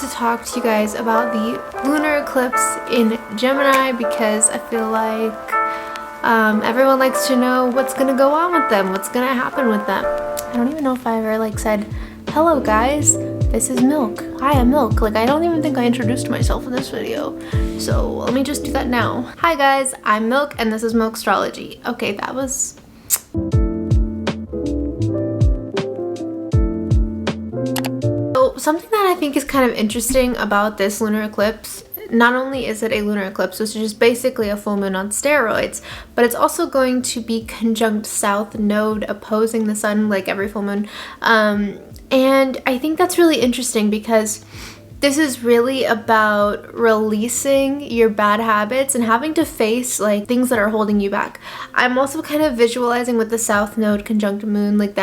to talk to you guys about the lunar eclipse in Gemini because I feel like everyone likes to know what's gonna go on with them, what's gonna happen with them. I don't even know if I ever said, hello guys, this is Milk. Hi, I'm Milk. I don't even think I introduced myself in this video. So let me just do that now. Hi guys, I'm Milk and this is Milk Astrology. Okay, that was... Something that I think is kind of interesting about this lunar eclipse, not only is it a lunar eclipse, which is just basically a full moon on steroids, but it's also going to be conjunct south node opposing the sun like every full moon. And I think that's really interesting because this is really about releasing your bad habits and having to face things that are holding you back. I'm also kind of visualizing with the south node conjunct moon that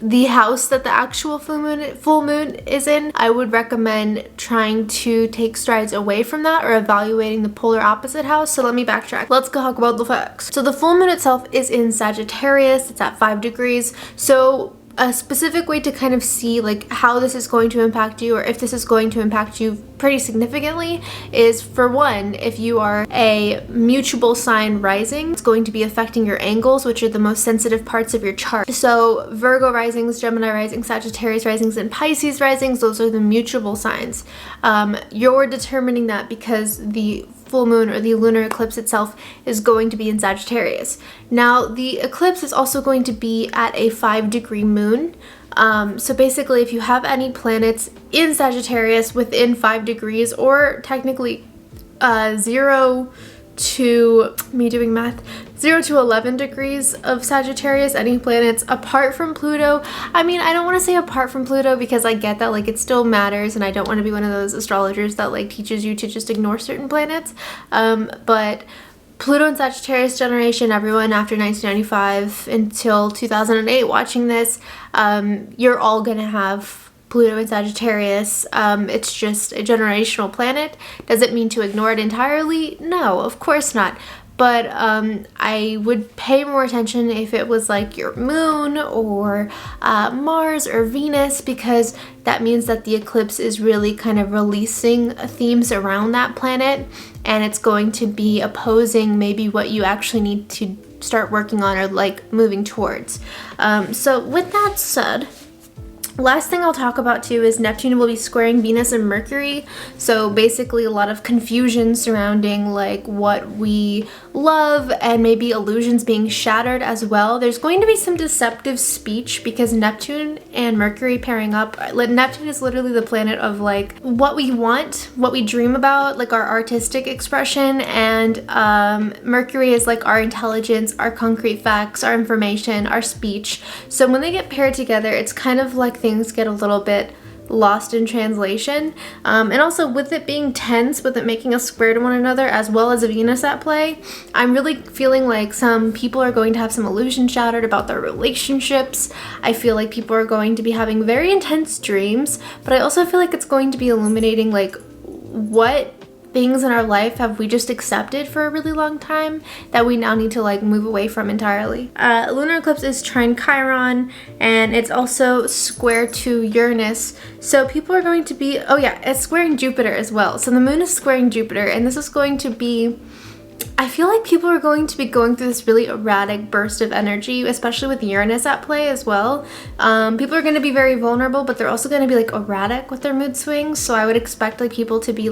the house that the actual full moon is in. I would recommend trying to take strides away from that or evaluating the polar opposite house. So let me backtrack. Let's talk about the facts. So the full moon itself is in Sagittarius. It's at 5 degrees. So a specific way to kind of see how this is going to impact you, or if this is going to impact you pretty significantly, is for one, if you are a mutable sign rising, it's going to be affecting your angles, which are the most sensitive parts of your chart. So Virgo risings, Gemini risings, Sagittarius risings, and Pisces risings, those are the mutable signs. You're determining that because the full moon or the lunar eclipse itself is going to be in Sagittarius. Now the eclipse is also going to be at a 5-degree moon. So basically if you have any planets in Sagittarius within 5 degrees, or technically 0 to 11 degrees of Sagittarius, any planets apart from Pluto. I mean, I don't want to say apart from Pluto because I get that it still matters, and I don't want to be one of those astrologers that teaches you to just ignore certain planets. But Pluto and Sagittarius generation, everyone after 1995 until 2008 watching this, you're all gonna have Pluto and Sagittarius. It's just a generational planet. Does it mean to ignore it entirely? No, of course not. But I would pay more attention if it was your moon or Mars or Venus, because that means that the eclipse is really kind of releasing themes around that planet, and it's going to be opposing maybe what you actually need to start working on or moving towards. So with that said, last thing I'll talk about too is Neptune will be squaring Venus and Mercury. So basically a lot of confusion surrounding what we love and maybe illusions being shattered as well. There's going to be some deceptive speech because Neptune and Mercury pairing up. Neptune is literally the planet of what we want, what we dream about, our artistic expression, and Mercury is our intelligence, our concrete facts, our information, our speech. So when they get paired together, it's kind of things get a little bit lost in translation, and also with it being tense, with it making a square to one another, as well as Venus at play, I'm really feeling some people are going to have some illusions shattered about their relationships. I feel like people are going to be having very intense dreams, but I also feel like it's going to be illuminating what things in our life have we just accepted for a really long time that we now need to move away from entirely. Lunar eclipse is trine Chiron, and it's also square to Uranus. So people are going to be, oh yeah, it's squaring Jupiter as well. So the moon is squaring Jupiter, and this is going to be, I feel like people are going to be going through this really erratic burst of energy, especially with Uranus at play as well. People are going to be very vulnerable, but they're also going to be erratic with their mood swings. So I would expect people to be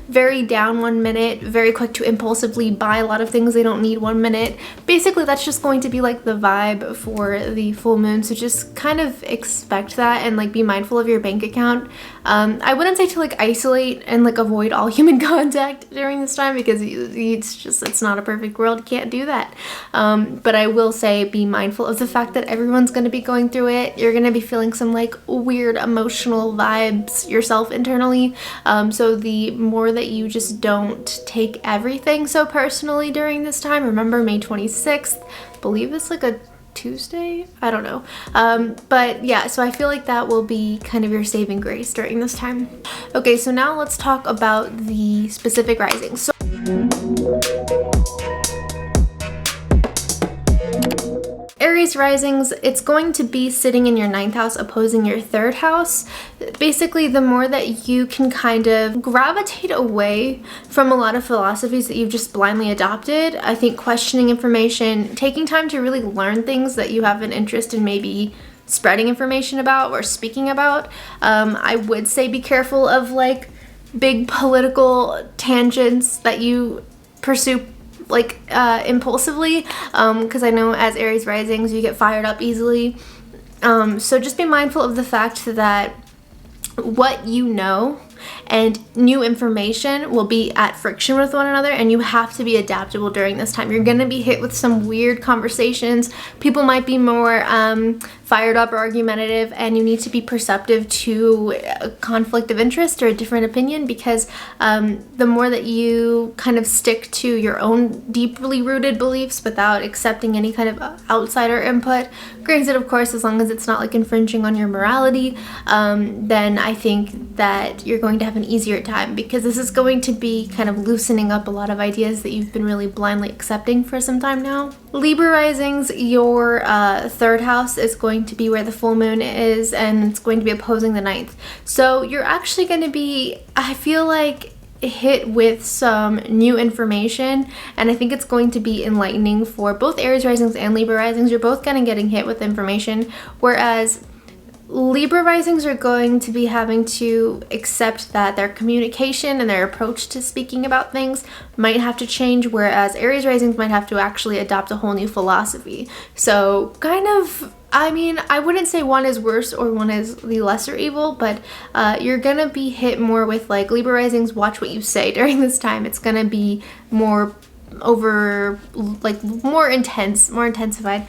very down 1 minute, very quick to impulsively buy a lot of things they don't need 1 minute. Basically, that's just going to be the vibe for the full moon. So just kind of expect that and be mindful of your bank account. I wouldn't say to isolate and avoid all human contact during this time because it's not a perfect world. You can't do that. But I will say be mindful of the fact that everyone's going to be going through it. You're going to be feeling some weird emotional vibes yourself internally. So the more that you just don't take everything so personally during this time. Remember May 26th, I believe it's a Tuesday? I don't know. But yeah, so I feel like that will be kind of your saving grace during this time. Okay, so now let's talk about the specific risings. So Aries Aries risings, it's going to be sitting in your 9th house opposing your 3rd house. Basically, the more that you can kind of gravitate away from a lot of philosophies that you've just blindly adopted, I think questioning information, taking time to really learn things that you have an interest in maybe spreading information about or speaking about. I would say be careful of like big political tangents that you pursue like impulsively, because I know as Aries risings you get fired up easily. So just be mindful of the fact that what you know and new information will be at friction with one another, and you have to be adaptable during this time. You're going to be hit with some weird conversations. People might be more fired up or argumentative, and you need to be perceptive to a conflict of interest or a different opinion, because the more that you kind of stick to your own deeply rooted beliefs without accepting any kind of outsider input, granted of course as long as it's not like infringing on your morality, then I think that you're going to have an easier time, because this is going to be kind of loosening up a lot of ideas that you've been really blindly accepting for some time now. Libra risings, your 3rd house is going to be where the full moon is, and it's going to be opposing the 9th. So you're actually going to be, I feel like, hit with some new information, and I think it's going to be enlightening for both Aries risings and Libra risings. You're both kind of getting hit with information, whereas Libra risings are going to be having to accept that their communication and their approach to speaking about things might have to change, whereas Aries risings might have to actually adopt a whole new philosophy. So kind of, I mean, I wouldn't say one is worse or one is the lesser evil, but you're gonna be hit more with like Libra risings, watch what you say during this time. It's gonna be more more intensified.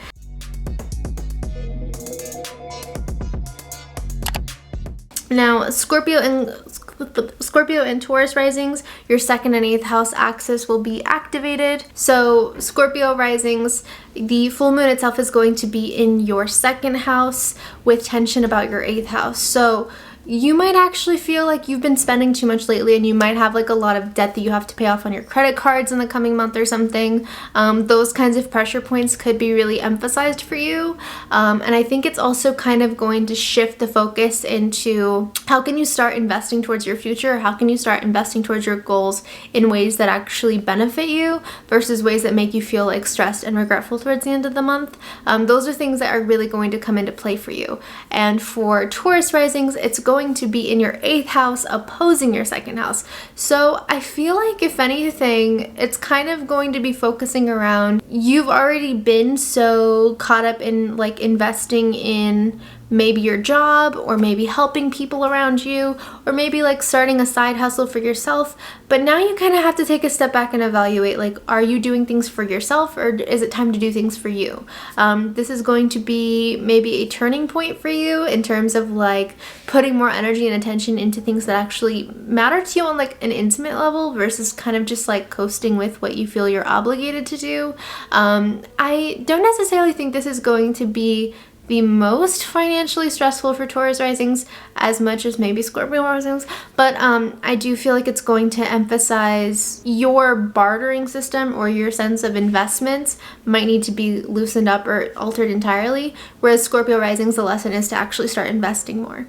Now, Scorpio and Taurus risings, your 2nd and 8th house axis will be activated. So Scorpio risings, the full moon itself is going to be in your 2nd house with tension about your 8th house. So you might actually feel like you've been spending too much lately, and you might have like a lot of debt that you have to pay off on your credit cards in the coming month or something. Those kinds of pressure points could be really emphasized for you. And I think it's also kind of going to shift the focus into how can you start investing towards your future? How can you start investing towards your goals in ways that actually benefit you versus ways that make you feel like stressed and regretful towards the end of the month? Those are things that are really going to come into play for you. And for Taurus risings, it's going to be in your 8th house opposing your 2nd house. So I feel like if anything, it's kind of going to be focusing around, you've already been so caught up in like investing in maybe your job, or maybe helping people around you, or maybe like starting a side hustle for yourself. But now you kind of have to take a step back and evaluate, like, are you doing things for yourself, or is it time to do things for you? This is going to be maybe a turning point for you in terms of like putting more energy and attention into things that actually matter to you on like an intimate level versus kind of just like coasting with what you feel you're obligated to do. I don't necessarily think this is going to be the most financially stressful for Taurus risings as much as maybe Scorpio risings, but I do feel like it's going to emphasize your bartering system, or your sense of investments might need to be loosened up or altered entirely, whereas Scorpio risings, the lesson is to actually start investing more.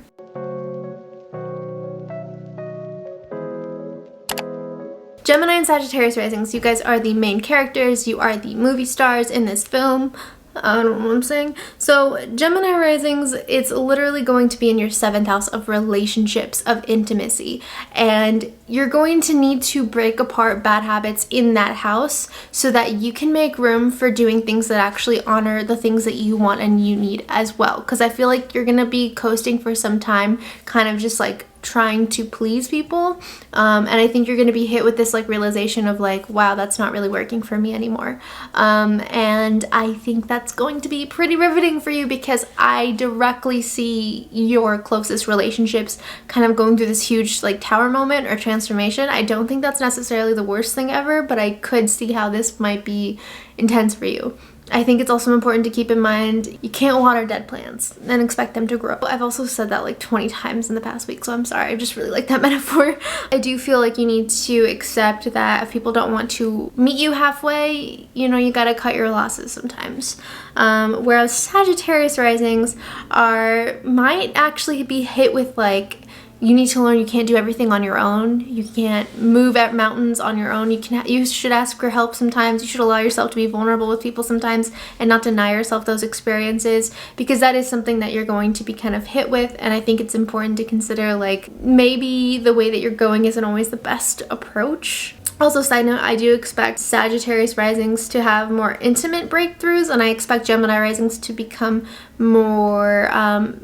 Gemini and Sagittarius risings, you guys are the main characters, you are the movie stars in this film. I don't know what I'm saying. So Gemini risings, it's literally going to be in your 7th house of relationships, of intimacy, and you're going to need to break apart bad habits in that house so that you can make room for doing things that actually honor the things that you want and you need as well, because I feel like you're gonna be coasting for some time, kind of just like trying to please people, and I think you're going to be hit with this like realization of like, wow, that's not really working for me anymore, and I think that's going to be pretty riveting for you, because I directly see your closest relationships kind of going through this huge like tower moment or transformation. I don't think that's necessarily the worst thing ever, but I could see how this might be intense for you. I think it's also important to keep in mind you can't water dead plants and expect them to grow. I've also said that like 20 times in the past week, so I'm sorry. I just really like that metaphor. I do feel like you need to accept that if people don't want to meet you halfway, you know, you gotta cut your losses sometimes. Whereas Sagittarius risings might actually be hit with like, you need to learn you can't do everything on your own. You can't move at mountains on your own. You should ask for help sometimes. You should allow yourself to be vulnerable with people sometimes and not deny yourself those experiences, because that is something that you're going to be kind of hit with. And I think it's important to consider like maybe the way that you're going isn't always the best approach. Also, side note, I do expect Sagittarius risings to have more intimate breakthroughs, and I expect Gemini risings to become more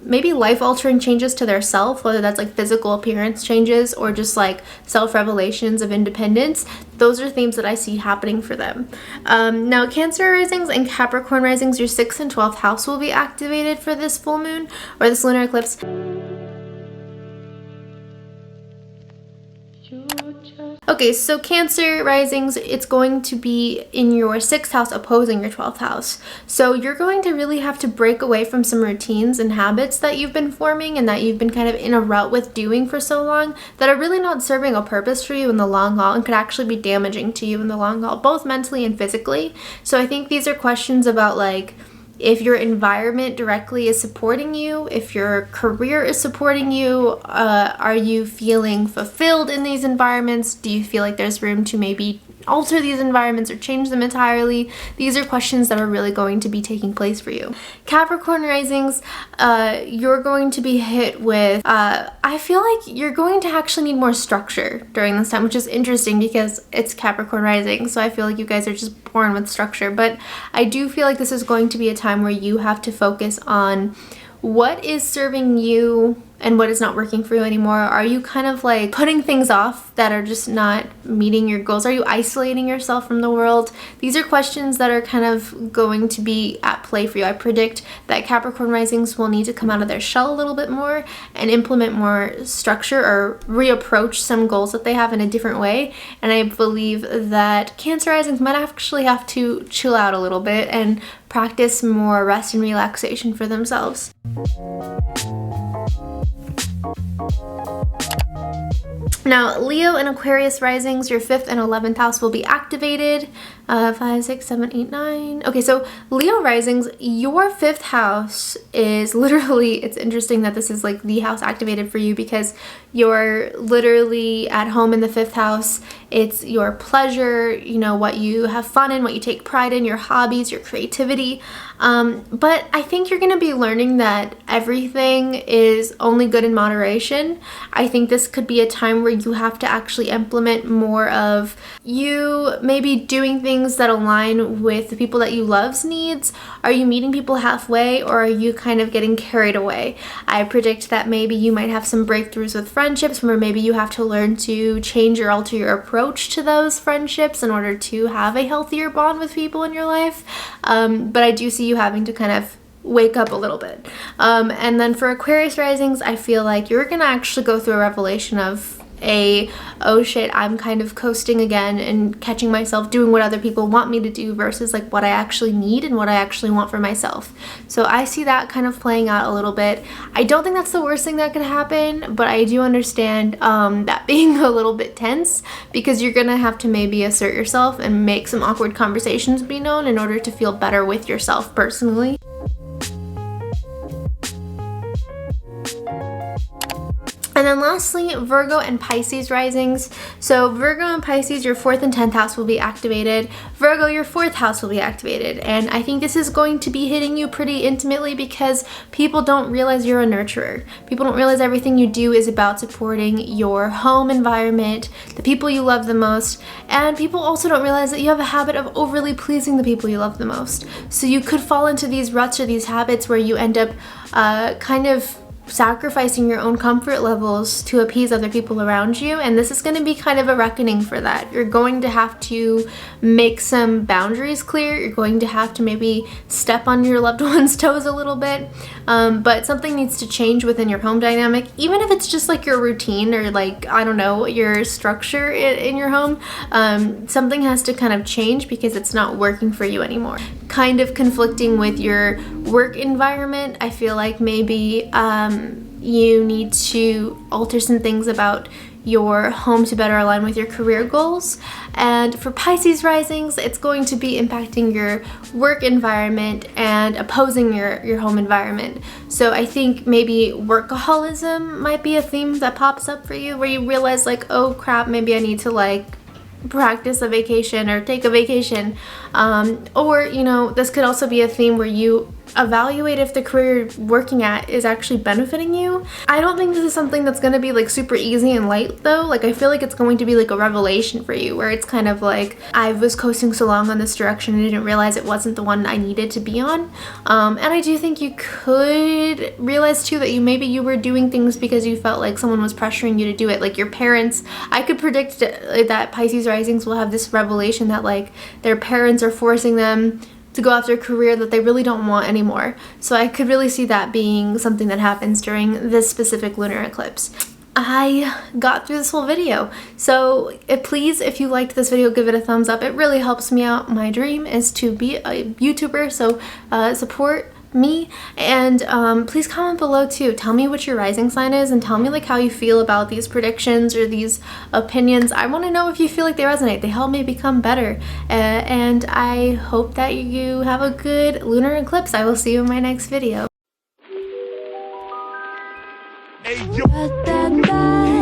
maybe life-altering changes to their self, whether that's like physical appearance changes or just like self-revelations of independence. Those are themes that I see happening for them. Now, Cancer risings and Capricorn risings, your 6th and 12th house will be activated for this full moon or this lunar eclipse. Okay, so Cancer risings, it's going to be in your 6th house opposing your 12th house. So you're going to really have to break away from some routines and habits that you've been forming and that you've been kind of in a rut with doing for so long that are really not serving a purpose for you in the long haul and could actually be damaging to you in the long haul, both mentally and physically. So I think these are questions about like, if your environment directly is supporting you, if your career is supporting you, are you feeling fulfilled in these environments? Do you feel like there's room to maybe alter these environments or change them entirely? These are questions that are really going to be taking place for you. Capricorn risings, you're going to be hit with, I feel like you're going to actually need more structure during this time, which is interesting because it's Capricorn rising, so I feel like you guys are just born with structure. But I do feel like this is going to be a time where you have to focus on what is serving you and what is not working for you anymore. Are you kind of like putting things off that are just not meeting your goals? Are you isolating yourself from the world? These are questions that are kind of going to be at play for you. I predict that Capricorn risings will need to come out of their shell a little bit more and implement more structure or reapproach some goals that they have in a different way. And I believe that Cancer risings might actually have to chill out a little bit and practice more rest and relaxation for themselves. Now, Leo and Aquarius risings, your 5th and 11th house will be activated. 5, 6, 7, 8, 9. Okay, so Leo risings, your 5th house is literally, it's interesting that this is like the house activated for you because you're literally at home in the 5th house. It's your pleasure, you know, what you have fun in, what you take pride in, your hobbies, your creativity. But I think you're going to be learning that everything is only good in moderation. I think this could be a time where you have to actually implement more of you maybe doing things that align with the people that you love's needs. Are you meeting people halfway, or are you kind of getting carried away? I predict that maybe you might have some breakthroughs with friendships where maybe you have to learn to change or alter your approach to those friendships in order to have a healthier bond with people in your life. But I do see you having to kind of wake up a little bit. And then for Aquarius risings, I feel like you're gonna actually go through a revelation of oh shit, I'm kind of coasting again and catching myself doing what other people want me to do versus like what I actually need and what I actually want for myself. So I see that kind of playing out a little bit. I don't think that's the worst thing that could happen, but I do understand that being a little bit tense because you're gonna have to maybe assert yourself and make some awkward conversations be known in order to feel better with yourself personally. And then lastly, Virgo and Pisces risings. So Virgo and Pisces, your 4th and 10th house will be activated. Virgo, your 4th house will be activated. And I think this is going to be hitting you pretty intimately because people don't realize you're a nurturer. People don't realize everything you do is about supporting your home environment, the people you love the most. And people also don't realize that you have a habit of overly pleasing the people you love the most. So you could fall into these ruts or these habits where you end up kind of sacrificing your own comfort levels to appease other people around you, and this is going to be kind of a reckoning for that. You're going to have to make some boundaries clear. You're going to have to maybe step on your loved one's toes a little bit, but something needs to change within your home dynamic, even if it's just like your routine or like, I don't know, your structure in your home. Something has to kind of change because it's not working for you anymore. kind of conflicting with your work environment. I feel like maybe you need to alter some things about your home to better align with your career goals. And for Pisces risings, it's going to be impacting your work environment and opposing your home environment. So I think maybe workaholism might be a theme that pops up for you, where you realize like, oh crap, maybe I need to like practice a vacation or take a vacation. Or, you know, this could also be a theme where you evaluate if the career you're working at is actually benefiting you. I don't think this is something that's going to be like super easy and light though. Like I feel like it's going to be like a revelation for you, where it's kind of like, I was coasting so long on this direction and didn't realize it wasn't the one I needed to be on. And I do think you could realize too that maybe you were doing things because you felt like someone was pressuring you to do it, like your parents. I could predict that Pisces risings will have this revelation that like their parents are forcing them to go after a career that they really don't want anymore. So I could really see that being something that happens during this specific lunar eclipse. I got through this whole video. So please, if you liked this video, give it a thumbs up. It really helps me out. My dream is to be a YouTuber, so support me. And please comment below too. Tell me what your rising sign is and tell me like how you feel about these predictions or these opinions. I want to know if you feel like they resonate. They help me become better. And I hope that you have a good lunar eclipse. I will see you in my next video. Hey,